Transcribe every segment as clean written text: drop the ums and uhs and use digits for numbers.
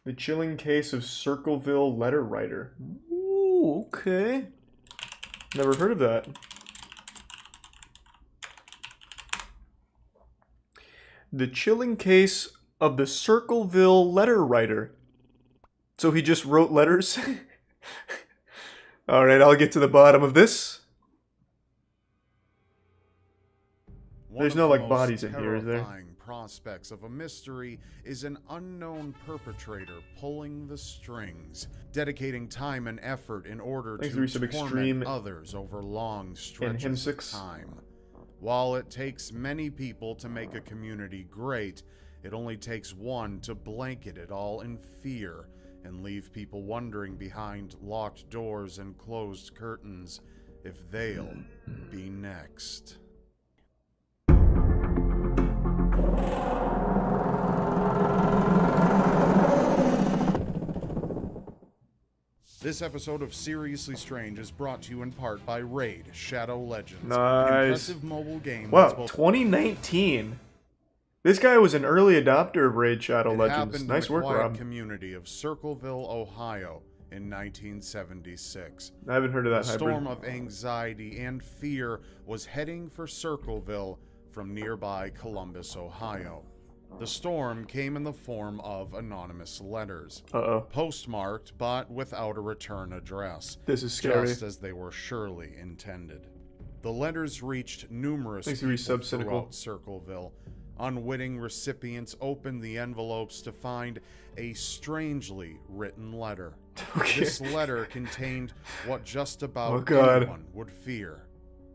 The Chilling Case of Circleville Letter Writer. Ooh, okay. Never heard of that. The Chilling Case of the Circleville Letter Writer. So he just wrote letters? Alright, I'll get to the bottom of this. There's no, like, bodies in here, is there? Prospects of a mystery is an unknown perpetrator pulling the strings, dedicating time and effort in order to torment others over long stretches of time. While it takes many people to make a community great, it only takes one to blanket it all in fear and leave people wondering behind locked doors and closed curtains if they'll be next. This episode of Seriously Strange is brought to you in part by Raid Shadow Legends. Nice. An impressive mobile game. Wow, 2019. This guy was an early adopter of Raid Shadow Legends. Nice work, Rob. Community of Circleville, Ohio in 1976. I haven't heard of that. A storm of anxiety and fear was heading for Circleville from nearby Columbus, Ohio. The storm came in the form of anonymous letters. Postmarked, but without a return address. This is scary. Just as they were surely intended. The letters reached numerous people throughout Circleville. Unwitting recipients opened the envelopes to find a strangely written letter. This letter contained what just about anyone would fear.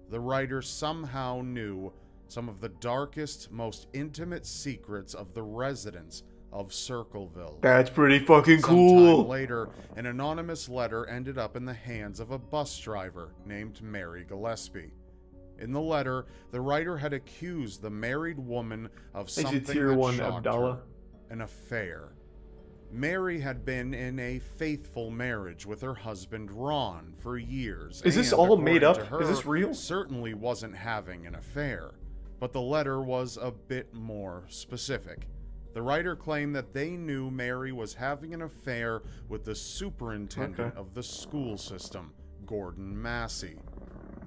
The writer somehow knew some of the darkest, most intimate secrets of the residents of Circleville. That's pretty fucking cool. Sometime later, an anonymous letter ended up in the hands of a bus driver named Mary Gillespie. In the letter, the writer had accused the married woman of something that shocked her, an affair. Mary had been in a faithful marriage with her husband Ron for years. Is this all made up? Is this real? Certainly wasn't having an affair. But the letter was a bit more specific. The writer claimed that they knew Mary was having an affair with the superintendent of the school system, Gordon Massey.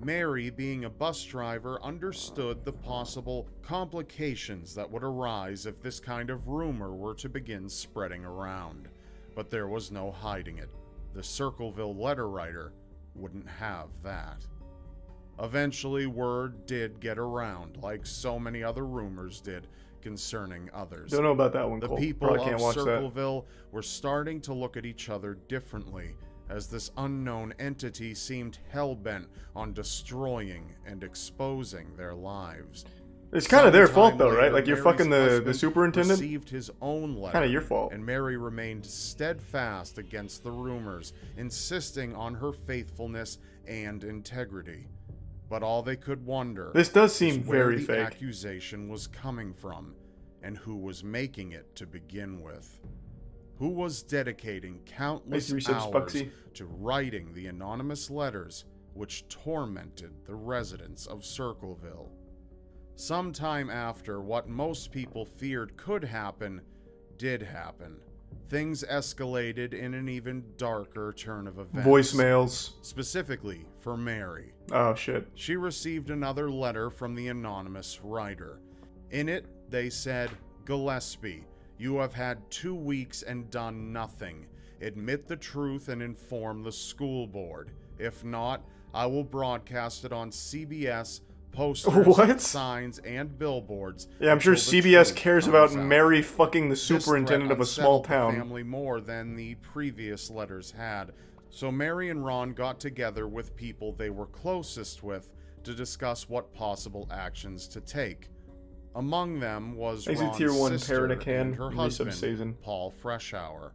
Mary, being a bus driver, understood the possible complications that would arise if this kind of rumor were to begin spreading around. But there was no hiding it. The Circleville letter writer wouldn't have that. Eventually, word did get around, like so many other rumors did concerning others. Don't know about that one, The Cole. people of Circleville were starting to look at each other differently, as this unknown entity seemed hell-bent on destroying and exposing their lives. It's kind of their fault, though, right? Like, you're fucking the superintendent? Received his own letter, kind of your fault. And Mary remained steadfast against the rumors, insisting on her faithfulness and integrity. But all they could wonder, this does seem very fake, where the accusation was coming from, and who was making it to begin with. Who was dedicating countless hours to writing the anonymous letters which tormented the residents of Circleville. Sometime after what most people feared could happen, did happen. Things escalated in an even darker turn of events. Voicemails. Specifically for Mary. Oh, shit. She received another letter from the anonymous writer. In it, they said, "Gillespie, you have had 2 weeks and done nothing. Admit the truth and inform the school board. If not, I will broadcast it on CBS, posters, signs, and billboards." Yeah, I'm sure CBS cares about Mary fucking the superintendent of a small town. The family more than the previous letters had. So Mary and Ron got together with people they were closest with to discuss what possible actions to take. Among them was Ron's sister and her husband, Paul Freshour.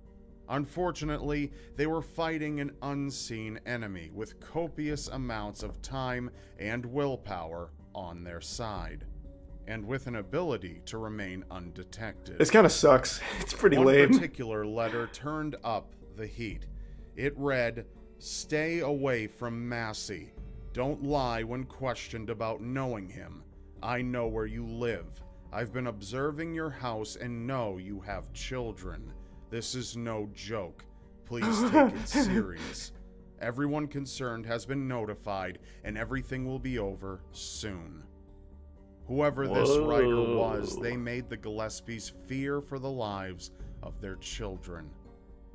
Unfortunately, they were fighting an unseen enemy with copious amounts of time and willpower on their side, and with an ability to remain undetected. This kind of sucks. It's pretty lame. One particular letter turned up the heat. It read, "Stay away from Massey. Don't lie when questioned about knowing him. I know where you live. I've been observing your house and know you have children. This is no joke. Please take it serious. Everyone concerned has been notified, and everything will be over soon. Whoever this writer was, they made the Gillespies fear for the lives of their children.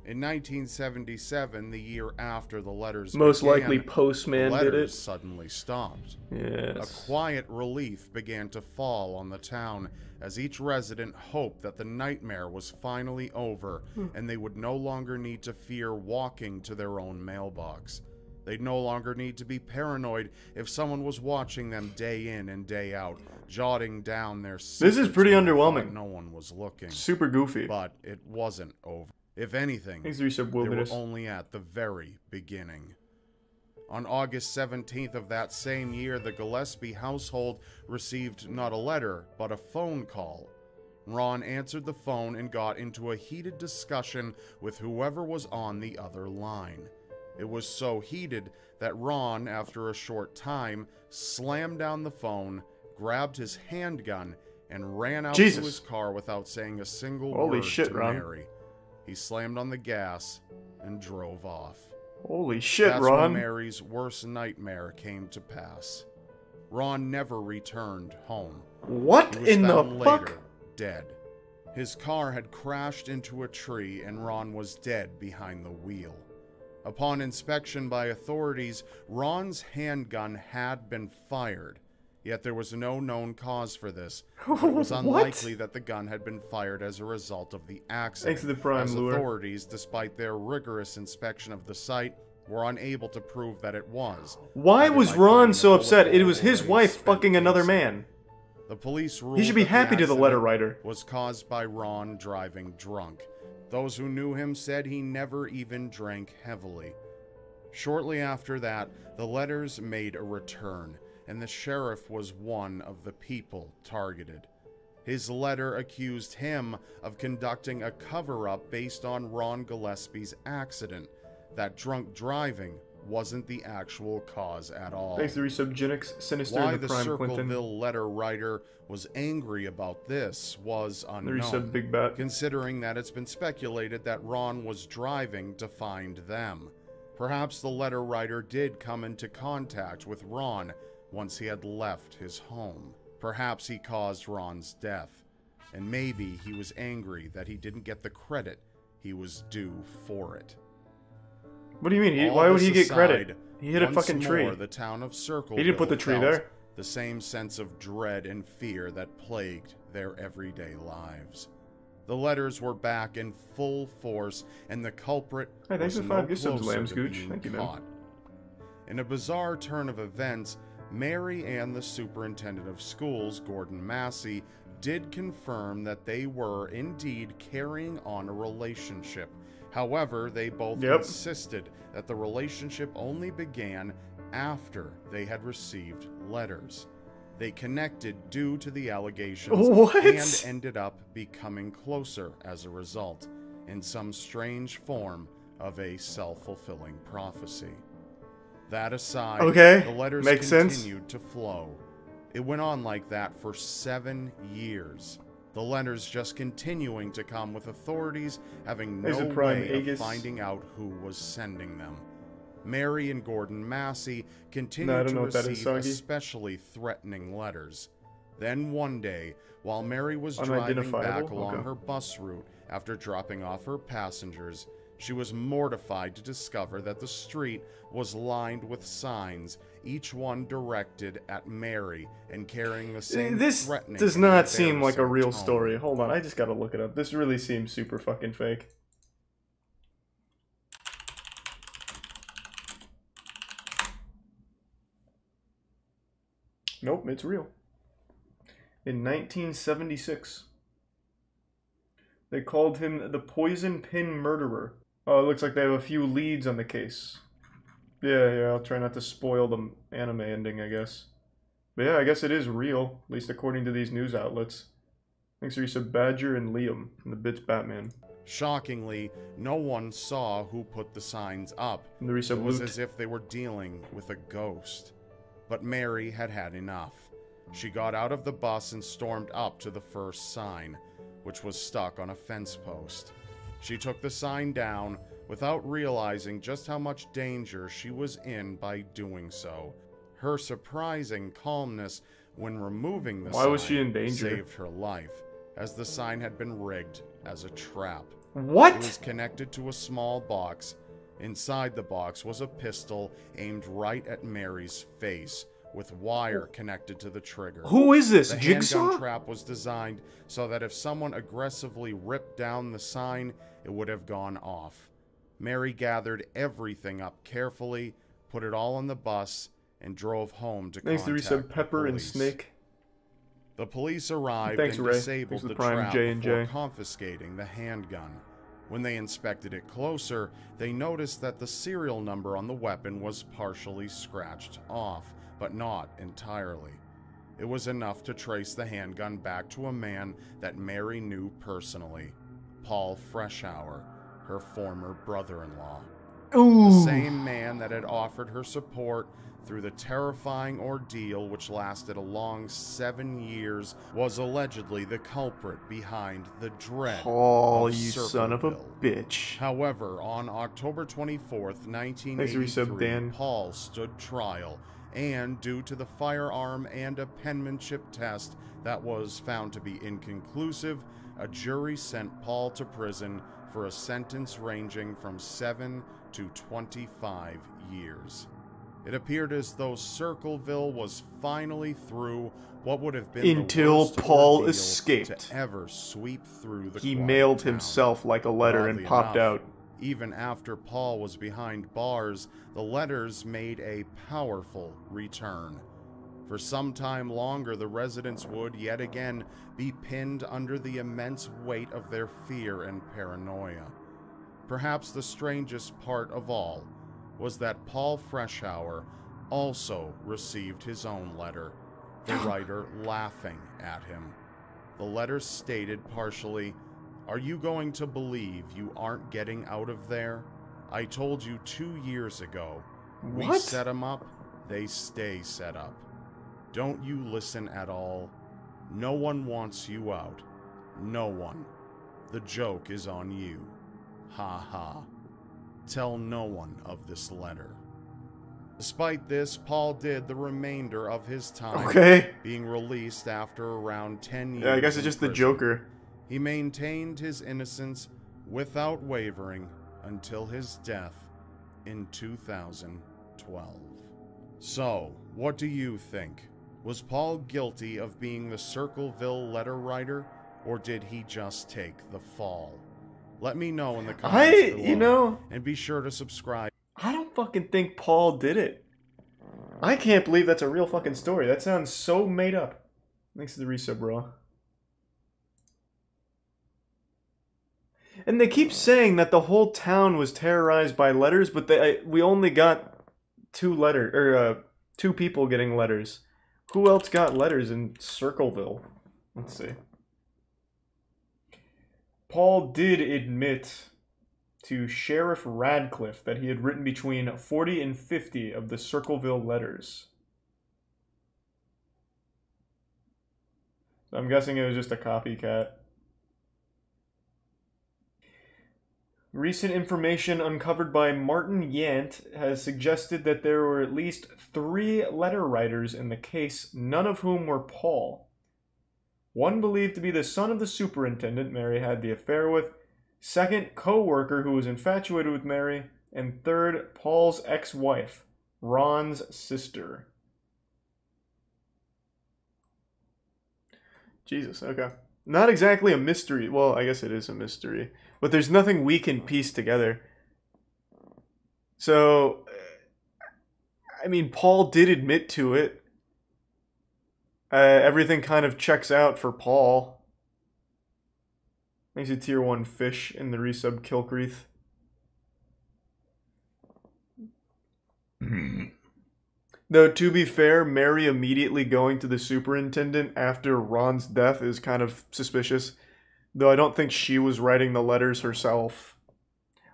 In 1977, the year after the letters Most began, likely Postman the did letters it. suddenly stopped. Yes. A quiet relief began to fall on the town as each resident hoped that the nightmare was finally over and they would no longer need to fear walking to their own mailbox. They'd no longer need to be paranoid if someone was watching them day in and day out, jotting down their secrets. This is pretty underwhelming. No one was looking. Super goofy. But it wasn't over. If anything, Thanks to Reset they were Wilderness. only at the very beginning. On August 17th of that same year, the Gillespie household received not a letter, but a phone call. Ron answered the phone and got into a heated discussion with whoever was on the other line. It was so heated that Ron, after a short time, slammed down the phone, grabbed his handgun, and ran out to his car without saying a single word to Mary. He slammed on the gas and drove off. Holy shit, That's Ron. when Mary's worst nightmare came to pass. Ron never returned home. What in the fuck? Later, dead. His car had crashed into a tree and Ron was dead behind the wheel. Upon inspection by authorities, Ron's handgun had been fired. Yet there was no known cause for this. It was unlikely that the gun had been fired as a result of the accident. Thanks to the prime as lure. authorities, despite their rigorous inspection of the site, were unable to prove that it was. Why was Ron so upset? It was his wife fucking another man. The police ruled He should be that happy to the letter writer. Was caused by Ron driving drunk. Those who knew him said he never even drank heavily. Shortly after that, the letters made a return, and the sheriff was one of the people targeted. His letter accused him of conducting a cover-up based on Ron Gillespie's accident. That drunk driving wasn't the actual cause at all. Thanks to Resubgenics, Sinister, Why and the the Prime Circleville Quentin. letter writer was angry about this was The unknown, Resub Big Bat. considering that it's been speculated that Ron was driving to find them. Perhaps the letter writer did come into contact with Ron once he had left his home. Perhaps he caused Ron's death, and maybe he was angry that he didn't get the credit he was due for it. What do you mean? All Why would this he get aside, credit? He hit a once fucking tree. more, the town of Circleville He didn't put the tree felt there. the same sense of dread and fear that plagued their everyday lives. The letters were back in full force, and the culprit Hey, thanks was for no 5 gift subs, closer Lambs to Gooch. being Thank you, man. caught. In a bizarre turn of events, Mary and the superintendent of schools, Gordon Massey, did confirm that they were indeed carrying on a relationship. However, they both insisted that the relationship only began after they had received letters. They connected due to the allegations and ended up becoming closer as a result, in some strange form of a self-fulfilling prophecy. That aside, the letters continued to flow. It went on like that for 7 years. The letters just continuing to come, with authorities having no way of finding out who was sending them. Mary and Gordon Massey continued to receive especially threatening letters. Then one day, while Mary was driving back along her bus route after dropping off her passengers, she was mortified to discover that the street was lined with signs, each one directed at Mary and carrying the same threatening. This does not seem like a real story. Hold on, I just gotta look it up. This really seems super fucking fake. Nope, it's real. In 1976, they called him the Poison Pin Murderer. Oh, it looks like they have a few leads on the case. Yeah, I'll try not to spoil the anime ending, I guess. But yeah, I guess it is real, at least according to these news outlets. Thanks, Teresa Badger and Liam from the Bits Batman. Shockingly, no one saw who put the signs up. And the it was as if they were dealing with a ghost. But Mary had had enough. She got out of the bus and stormed up to the first sign, which was stuck on a fence post. She took the sign down without realizing just how much danger she was in by doing so. Her surprising calmness when removing the sign Why was she in danger? saved her life, as the sign had been rigged as a trap. What? It was connected to a small box. Inside the box was a pistol aimed right at Mary's face, with wire connected to the trigger. Who is this? The Jigsaw? handgun trap was designed so that if someone aggressively ripped down the sign, it would have gone off. Mary gathered everything up carefully, put it all on the bus, and drove home to Thanks to contact Resub the Pepper and police. Snake. The police arrived Thanks, and Ray. disabled Thanks for the the Prime, trap J&J. before confiscating the handgun. When they inspected it closer, they noticed that the serial number on the weapon was partially scratched off, but not entirely. It was enough to trace the handgun back to a man that Mary knew personally, Paul Freshour, her former brother-in-law. Ooh. The same man that had offered her support through the terrifying ordeal which lasted a long 7 years was allegedly the culprit behind the dread Paul, of you son of a Circleville. bitch. However, on October 24th, Thanks for 1983, resub, Dan. Paul stood trial, and due to the firearm and a penmanship test that was found to be inconclusive, a jury sent Paul to prison for a sentence ranging from 7 to 25 years. It appeared as though Circleville was finally through what would have been Until the worst Paul ordeal escaped. to ever sweep through the He quiet mailed town. himself like a letter and Oddly popped enough, out. Even after Paul was behind bars, the letters made a powerful return. For some time longer, the residents would, yet again, be pinned under the immense weight of their fear and paranoia. Perhaps the strangest part of all was that Paul Freshour also received his own letter, the writer laughing at him. The letter stated partially, "Are you going to believe you aren't getting out of there? I told you 2 years ago. We What? set 'em up, they stay set up. Don't you listen at all? No one wants you out. No one. The joke is on you. Ha ha. Tell no one of this letter." Despite this, Paul did the remainder of his time, Okay. being released after around 10 years. Yeah, I guess it's in just the prison. Joker. He maintained his innocence without wavering until his death in 2012. So, what do you think? Was Paul guilty of being the Circleville letter writer, or did he just take the fall? Let me know in the comments below, you know, and be sure to subscribe. I don't fucking think Paul did it. I can't believe that's a real fucking story. That sounds so made up. Thanks to the resub, bro. And they keep saying that the whole town was terrorized by letters, but we only got two people getting letters. Who else got letters in Circleville? Let's see. Paul did admit to Sheriff Radcliffe that he had written between 40 and 50 of the Circleville letters. So I'm guessing it was just a copycat. Recent information uncovered by Martin Yant has suggested that there were at least 3 letter writers in the case, none of whom were Paul. One believed to be the son of the superintendent Mary had the affair with, second, co-worker who was infatuated with Mary, and third, Paul's ex-wife, Ron's sister. Jesus, okay. Not exactly a mystery. Well, I guess it is a mystery. But there's nothing we can piece together. So, I mean, Paul did admit to it. Everything kind of checks out for Paul. Thanks to Tier 1 Fish in the resub Kilcreath. Though, to be fair, Mary immediately going to the superintendent after Ron's death is kind of suspicious. Though I don't think she was writing the letters herself.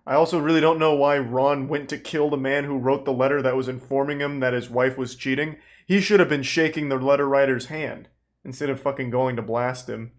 I also really don't know why Ron went to kill the man who wrote the letter that was informing him that his wife was cheating. He should have been shaking the letter writer's hand instead of fucking going to blast him.